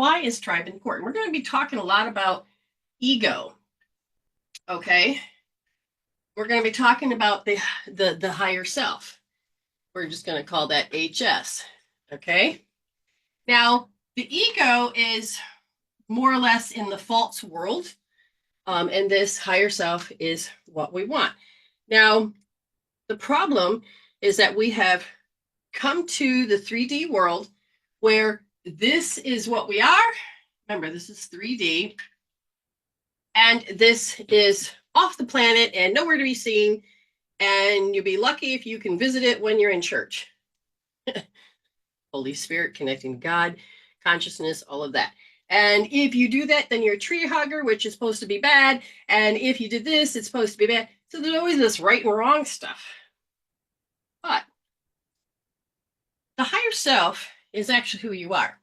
Why is tribe important? We're going to be talking a lot about ego. Okay. We're going to be talking about the higher self. We're just going to call that HS. Okay. Now, the ego is more or less in the false world. And this higher self is what we want. Now, the problem is that we have come to the 3D world where this is what we are. Remember, this is 3D. And this is off the planet and nowhere to be seen. And you'll be lucky if you can visit it when you're in church. Holy Spirit, connecting to God, consciousness, all of that. And if you do that, then you're a tree hugger, which is supposed to be bad. And if you did this, it's supposed to be bad. So there's always this right and wrong stuff. But the higher self is actually who you are.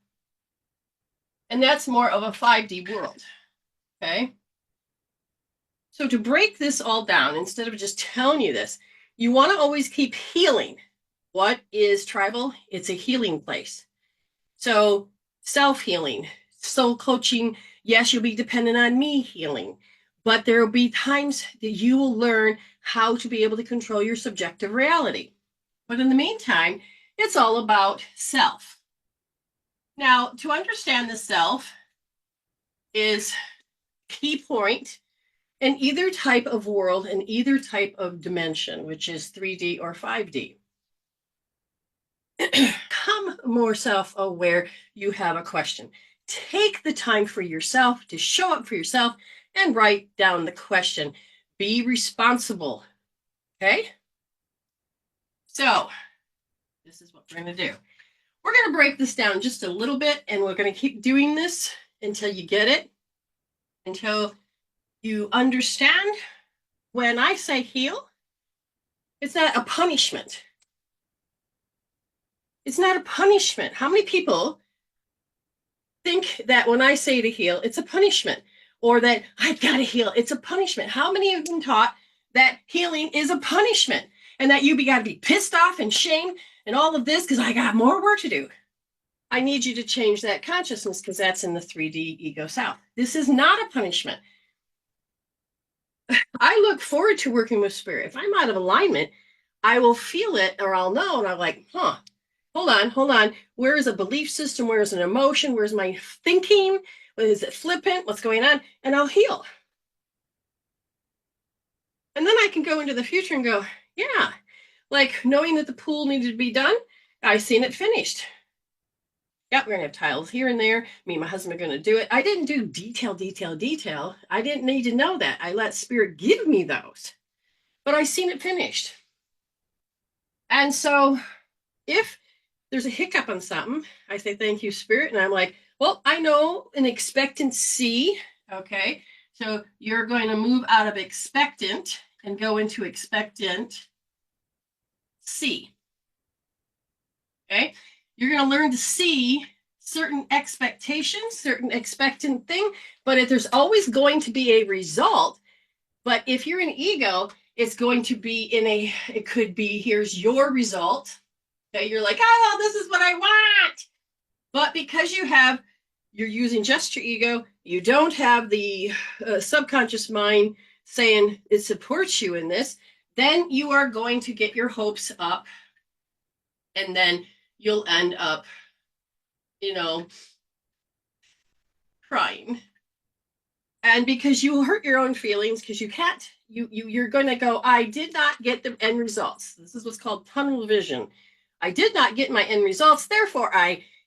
And that's more of a 5D world. Okay? So to break this all down, instead of just telling you this, you want to always keep healing. What is tribal? It's a healing place. So self-healing, soul coaching, yes, you'll be dependent on me healing, but there will be times that you will learn how to be able to control your subjective reality. But in the meantime, it's all about self. Now, to understand the self is key point in either type of world and either type of dimension, which is 3D or 5D. Become more self-aware. You have a question. Take the time for yourself to show up for yourself and write down the question. Be responsible. Okay? So, this is what we're going to do. We're going to break this down just a little bit, and we're going to keep doing this until you get it, until you understand when I say heal, it's not a punishment. It's not a punishment. How many people think that when I say to heal, it's a punishment, or that I've got to heal, it's a punishment? How many have been taught that healing is a punishment and that you got to be pissed off and shamed and all of this because I got more work to do? I need you to change that consciousness because that's in the 3D ego south. This is not a punishment. I look forward to working with spirit. If I'm out of alignment, I will feel it or I'll know. And I'm like, hold on. Where is a belief system? Where is an emotion? Where's my thinking? Is it flippant? What's going on? And I'll heal. And then I can go into the future and go, yeah, like knowing that the pool needed to be done, I've seen it finished. Yep, we're going to have tiles here and there. Me and my husband are going to do it. I didn't do detail. I didn't need to know that. I let spirit give me those. But I've seen it finished. And so if there's a hiccup on something, I say, thank you, spirit. And I'm like, well, I know an expectancy. Okay. So you're going to move out of expectant and go into expectant C. Okay. You're going to learn to see certain expectations, certain expectant thing, but there's always going to be a result. But if you're an ego, it's going to be it could be, here's your result. Okay, you're like, oh, this is what I want. But because you're using just your ego, you don't have the subconscious mind saying it supports you in this, then you are going to get your hopes up. And then you'll end up, crying. And because you hurt your own feelings, because you can't, you're going to go, I did not get the end results. This is what's called tunnel vision. I did not get my end results. Therefore,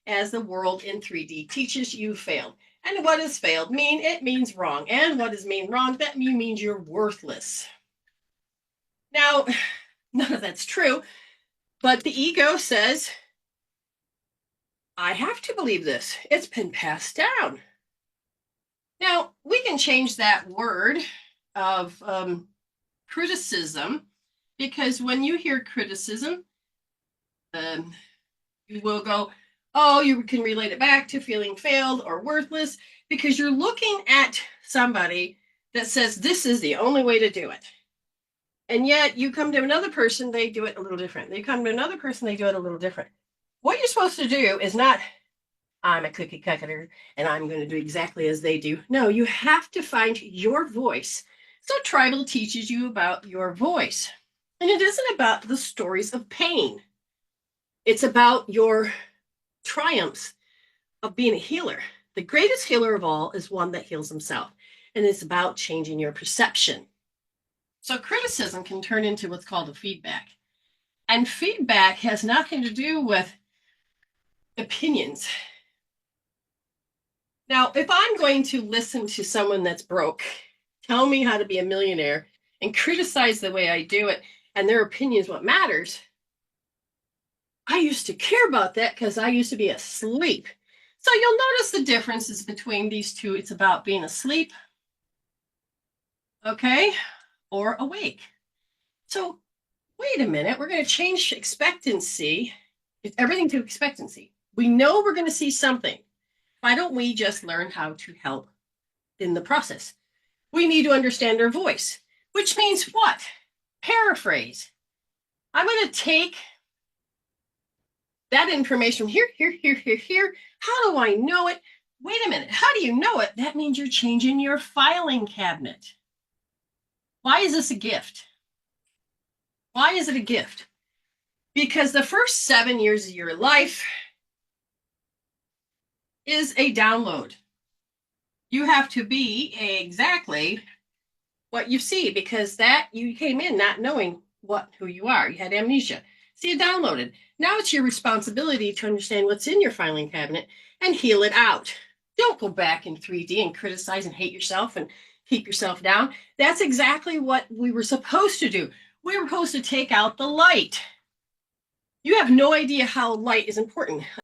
as the world in 3D teaches, you failed. And what does failed mean? It means wrong. And what does mean wrong? That means you're worthless. Now, none of that's true, but the ego says, I have to believe this. It's been passed down. Now, we can change that word of criticism, because when you hear criticism, you will go, oh, you can relate it back to feeling failed or worthless, because you're looking at somebody that says this is the only way to do it. And yet you come to another person, they do it a little different. They come to another person, they do it a little different. What you're supposed to do is not I'm a cookie cutter and I'm going to do exactly as they do. No, you have to find your voice. So tribal teaches you about your voice. And it isn't about the stories of pain. It's about your triumphs of being a healer. The greatest healer of all is one that heals himself. And it's about changing your perception. So criticism can turn into what's called a feedback. And feedback has nothing to do with opinions. Now, if I'm going to listen to someone that's broke, tell me how to be a millionaire, and criticize the way I do it, and their opinion is what matters, I used to care about that because I used to be asleep. So you'll notice the differences between these two. It's about being asleep, okay, or awake. So wait a minute, we're going to change expectancy. It's everything to expectancy. We know we're going to see something. Why don't we just learn how to help in the process? We need to understand our voice, which means what? Paraphrase. I'm going to take that information here. How do I know it? Wait a minute. How do you know it? That means you're changing your filing cabinet. Why is this a gift? Why is it a gift? Because the first 7 years of your life is a download. You have to be exactly what you see, because that you came in not knowing who you are. You had amnesia. So you downloaded. Now it's your responsibility to understand what's in your filing cabinet and heal it out. Don't go back in 3D and criticize and hate yourself and keep yourself down. That's exactly what we were supposed to do. We were supposed to take out the light. You have no idea how light is important.